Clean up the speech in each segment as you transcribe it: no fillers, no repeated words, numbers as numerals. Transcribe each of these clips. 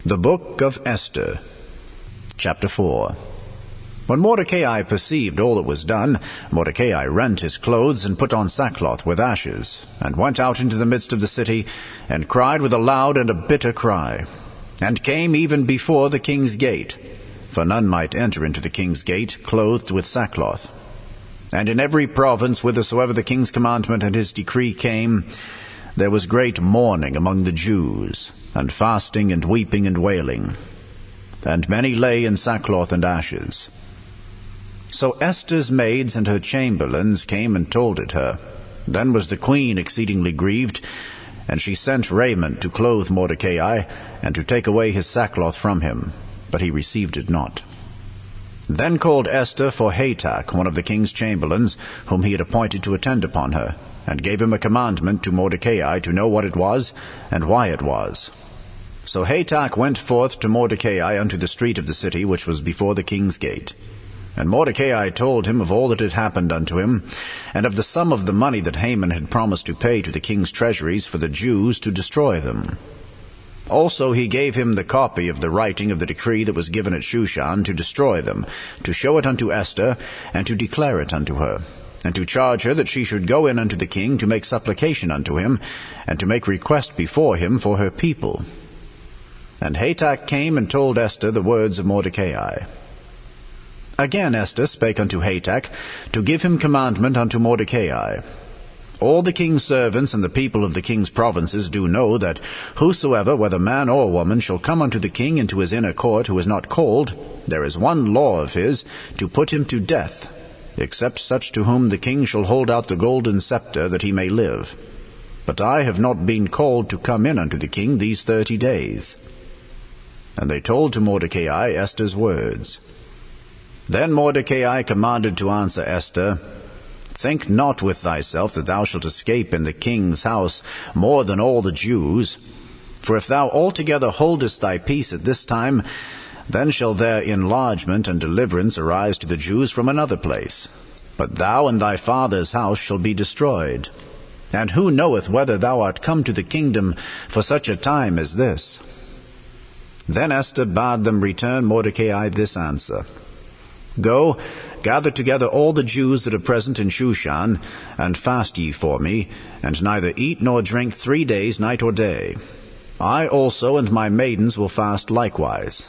The Book of Esther, Chapter 4. When Mordecai perceived all that was done, Mordecai rent his clothes and put on sackcloth with ashes, and went out into the midst of the city, and cried with a loud and a bitter cry, and came even before the king's gate, for none might enter into the king's gate clothed with sackcloth. And in every province whithersoever the king's commandment and his decree came, there was great mourning among the Jews, and fasting and weeping and wailing. And many lay in sackcloth and ashes. So Esther's maids and her chamberlains came and told it her. Then was the queen exceedingly grieved, and she sent raiment to clothe Mordecai, and to take away his sackcloth from him, but he received it not. Then called Esther for Hatach, one of the king's chamberlains, whom he had appointed to attend upon her, and gave him a commandment to Mordecai to know what it was, and why it was. So Hatach went forth to Mordecai unto the street of the city, which was before the king's gate. And Mordecai told him of all that had happened unto him, and of the sum of the money that Haman had promised to pay to the king's treasuries for the Jews to destroy them. Also he gave him the copy of the writing of the decree that was given at Shushan to destroy them, to show it unto Esther, and to declare it unto her, and to charge her that she should go in unto the king to make supplication unto him, and to make request before him for her people. And Hatach came and told Esther the words of Mordecai. Again Esther spake unto Hatach, to give him commandment unto Mordecai. All the king's servants and the people of the king's provinces do know that whosoever, whether man or woman, shall come unto the king into his inner court, who is not called, there is one law of his, to put him to death, except such to whom the king shall hold out the golden scepter, that he may live. But I have not been called to come in unto the king these 30 days. And they told to Mordecai Esther's words. Then Mordecai commanded to answer Esther, Think not with thyself that thou shalt escape in the king's house more than all the Jews. For if thou altogether holdest thy peace at this time, then shall their enlargement and deliverance arise to the Jews from another place. But thou and thy father's house shall be destroyed. And who knoweth whether thou art come to the kingdom for such a time as this? Then Esther bade them return Mordecai this answer. Go, gather together all the Jews that are present in Shushan, and fast ye for me, and neither eat nor drink 3 days, night or day. I also and my maidens will fast likewise.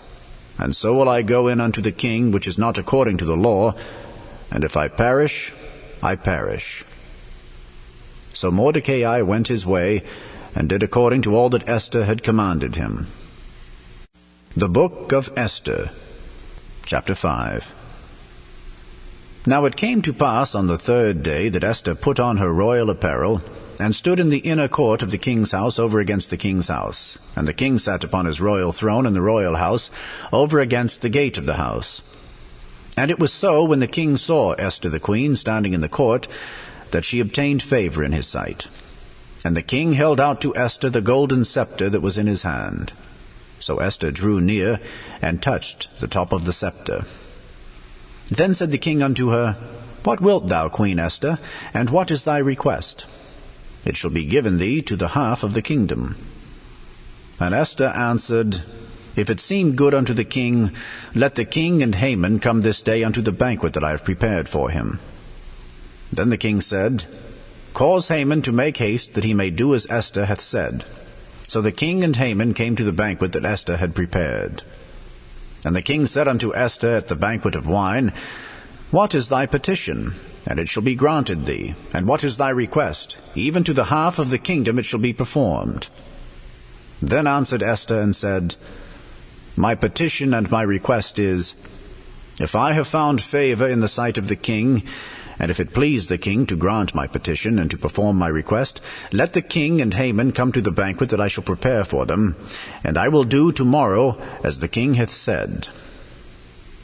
And so will I go in unto the king, which is not according to the law, and if I perish, I perish. So Mordecai went his way, and did according to all that Esther had commanded him. The Book of Esther, Chapter 5. Now it came to pass on the 3rd day that Esther put on her royal apparel, and stood in the inner court of the king's house over against the king's house. And the king sat upon his royal throne in the royal house, over against the gate of the house. And it was so, when the king saw Esther the queen standing in the court, that she obtained favor in his sight. And the king held out to Esther the golden scepter that was in his hand. So Esther drew near, and touched the top of the scepter. Then said the king unto her, What wilt thou, Queen Esther, and what is thy request? It shall be given thee to the half of the kingdom. And Esther answered, If it seem good unto the king, let the king and Haman come this day unto the banquet that I have prepared for him. Then the king said, Cause Haman to make haste, that he may do as Esther hath said. So the king and Haman came to the banquet that Esther had prepared. And the king said unto Esther at the banquet of wine, What is thy petition? And it shall be granted thee. And what is thy request? Even to the half of the kingdom it shall be performed. Then answered Esther and said, My petition and my request is, If I have found favor in the sight of the king, and if it please the king to grant my petition and to perform my request, let the king and Haman come to the banquet that I shall prepare for them, and I will do tomorrow as the king hath said.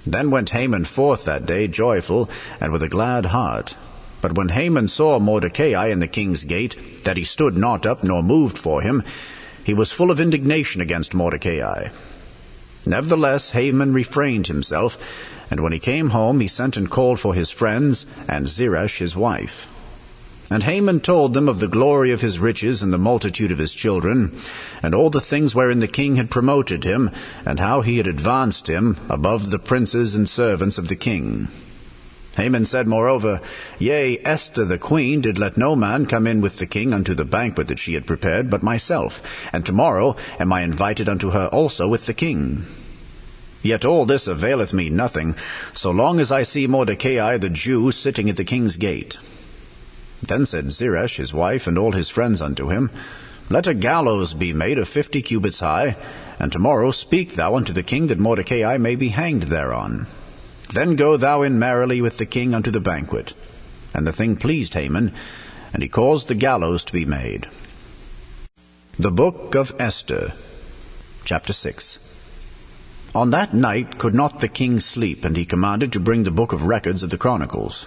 Then went Haman forth that day joyful, and with a glad heart. But when Haman saw Mordecai in the king's gate, that he stood not up nor moved for him, he was full of indignation against Mordecai. Nevertheless Haman refrained himself, and when he came home he sent and called for his friends, and Zeresh his wife. And Haman told them of the glory of his riches and the multitude of his children, and all the things wherein the king had promoted him, and how he had advanced him above the princes and servants of the king. Haman said moreover, Yea, Esther the queen did let no man come in with the king unto the banquet that she had prepared, but myself, and tomorrow am I invited unto her also with the king. Yet all this availeth me nothing, so long as I see Mordecai the Jew sitting at the king's gate. Then said Zeresh his wife and all his friends unto him, Let a gallows be made of 50 cubits high, and tomorrow speak thou unto the king that Mordecai may be hanged thereon. Then go thou in merrily with the king unto the banquet. And the thing pleased Haman, and he caused the gallows to be made. The Book of Esther, Chapter 6. On that night could not the king sleep, and he commanded to bring the book of records of the Chronicles,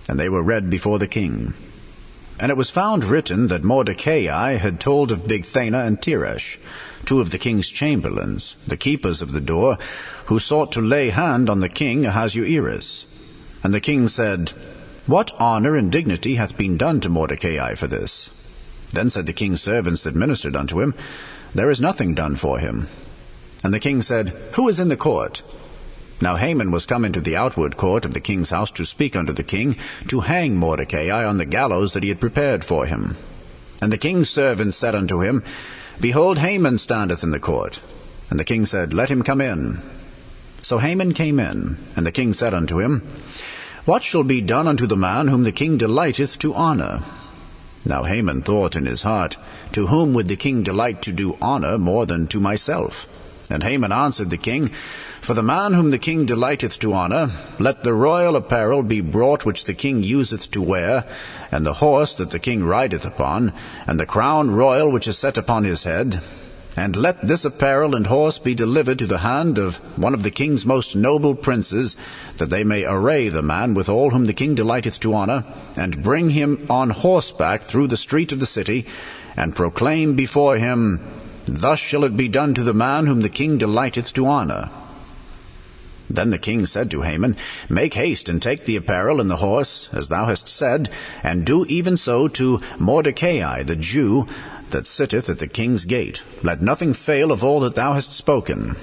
and they were read before the king. And it was found written that Mordecai had told of Bigthana and Teresh, two of the king's chamberlains, the keepers of the door, who sought to lay hand on the king Ahasuerus. And the king said, What honor and dignity hath been done to Mordecai for this? Then said the king's servants that ministered unto him, There is nothing done for him. And the king said, Who is in the court? Now Haman was come into the outward court of the king's house to speak unto the king, to hang Mordecai on the gallows that he had prepared for him. And the king's servants said unto him, Behold, Haman standeth in the court. And the king said, Let him come in. So Haman came in, and the king said unto him, What shall be done unto the man whom the king delighteth to honor? Now Haman thought in his heart, To whom would the king delight to do honor more than to myself? And Haman answered the king, For the man whom the king delighteth to honor, let the royal apparel be brought which the king useth to wear, and the horse that the king rideth upon, and the crown royal which is set upon his head. And let this apparel and horse be delivered to the hand of one of the king's most noble princes, that they may array the man with all whom the king delighteth to honor, and bring him on horseback through the street of the city, and proclaim before him, Thus shall it be done to the man whom the king delighteth to honor. Then the king said to Haman, Make haste and take the apparel and the horse, as thou hast said, and do even so to Mordecai the Jew, that sitteth at the king's gate. Let nothing fail of all that thou hast spoken.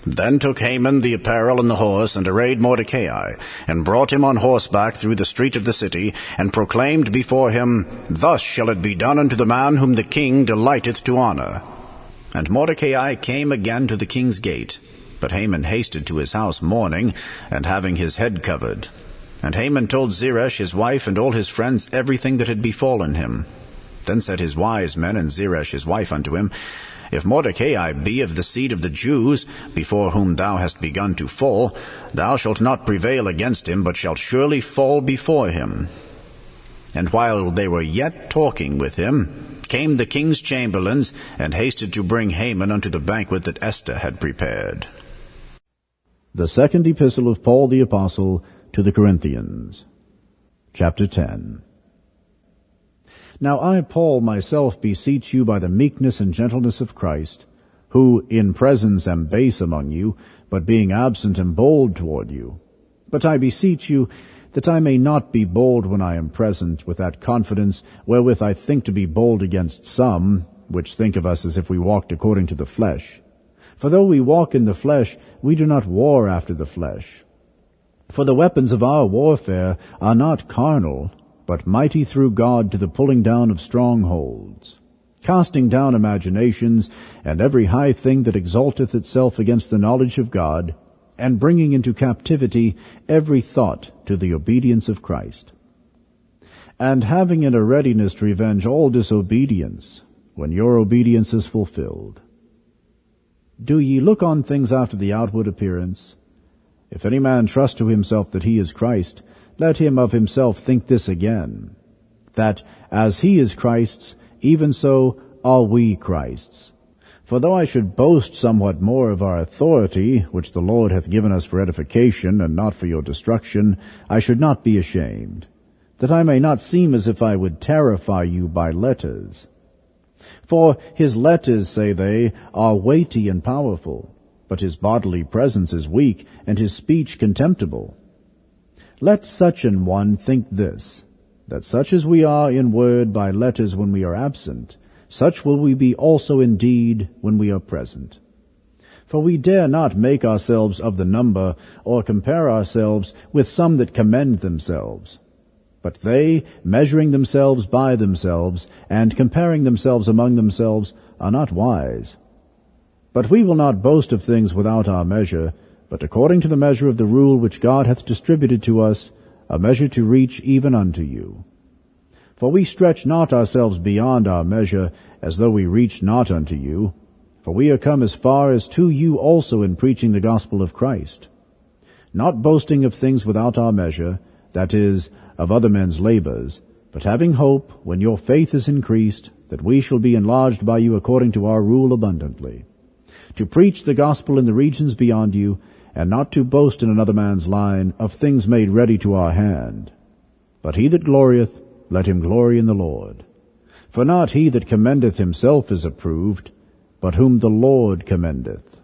Then took Haman the apparel and the horse, and arrayed Mordecai, and brought him on horseback through the street of the city, and proclaimed before him, Thus shall it be done unto the man whom the king delighteth to honor. And Mordecai came again to the king's gate, but Haman hasted to his house mourning, and having his head covered. And Haman told Zeresh his wife and all his friends everything that had befallen him. Then said his wise men and Zeresh his wife unto him, If Mordecai be of the seed of the Jews, before whom thou hast begun to fall, thou shalt not prevail against him, but shalt surely fall before him. And while they were yet talking with him, came the king's chamberlains, and hasted to bring Haman unto the banquet that Esther had prepared. The second epistle of Paul the Apostle to the Corinthians, Chapter 10. Now I, Paul, myself beseech you by the meekness and gentleness of Christ, who in presence am base among you, but being absent am bold toward you. But I beseech you that I may not be bold when I am present, with that confidence wherewith I think to be bold against some, which think of us as if we walked according to the flesh. For though we walk in the flesh, we do not war after the flesh. For the weapons of our warfare are not carnal, but mighty through God to the pulling down of strongholds, casting down imaginations, and every high thing that exalteth itself against the knowledge of God, and bringing into captivity every thought to the obedience of Christ, and having in a readiness to revenge all disobedience, when your obedience is fulfilled. Do ye look on things after the outward appearance? If any man trust to himself that he is Christ, let him of himself think this again, that as he is Christ's, even so are we Christ's. For though I should boast somewhat more of our authority, which the Lord hath given us for edification, and not for your destruction, I should not be ashamed, that I may not seem as if I would terrify you by letters. For his letters, say they, are weighty and powerful, but his bodily presence is weak, and his speech contemptible. Let such an one think this, that such as we are in word by letters when we are absent, such will we be also in deed when we are present. For we dare not make ourselves of the number, or compare ourselves with some that commend themselves. But they, measuring themselves by themselves, and comparing themselves among themselves, are not wise. But we will not boast of things without our measure, but according to the measure of the rule which God hath distributed to us, a measure to reach even unto you. For we stretch not ourselves beyond our measure, as though we reached not unto you. For we are come as far as to you also in preaching the gospel of Christ. Not boasting of things without our measure, that is, of other men's labors, but having hope, when your faith is increased, that we shall be enlarged by you according to our rule abundantly. To preach the gospel in the regions beyond you, and not to boast in another man's line of things made ready to our hand. But he that glorieth, let him glory in the Lord. For not he that commendeth himself is approved, but whom the Lord commendeth.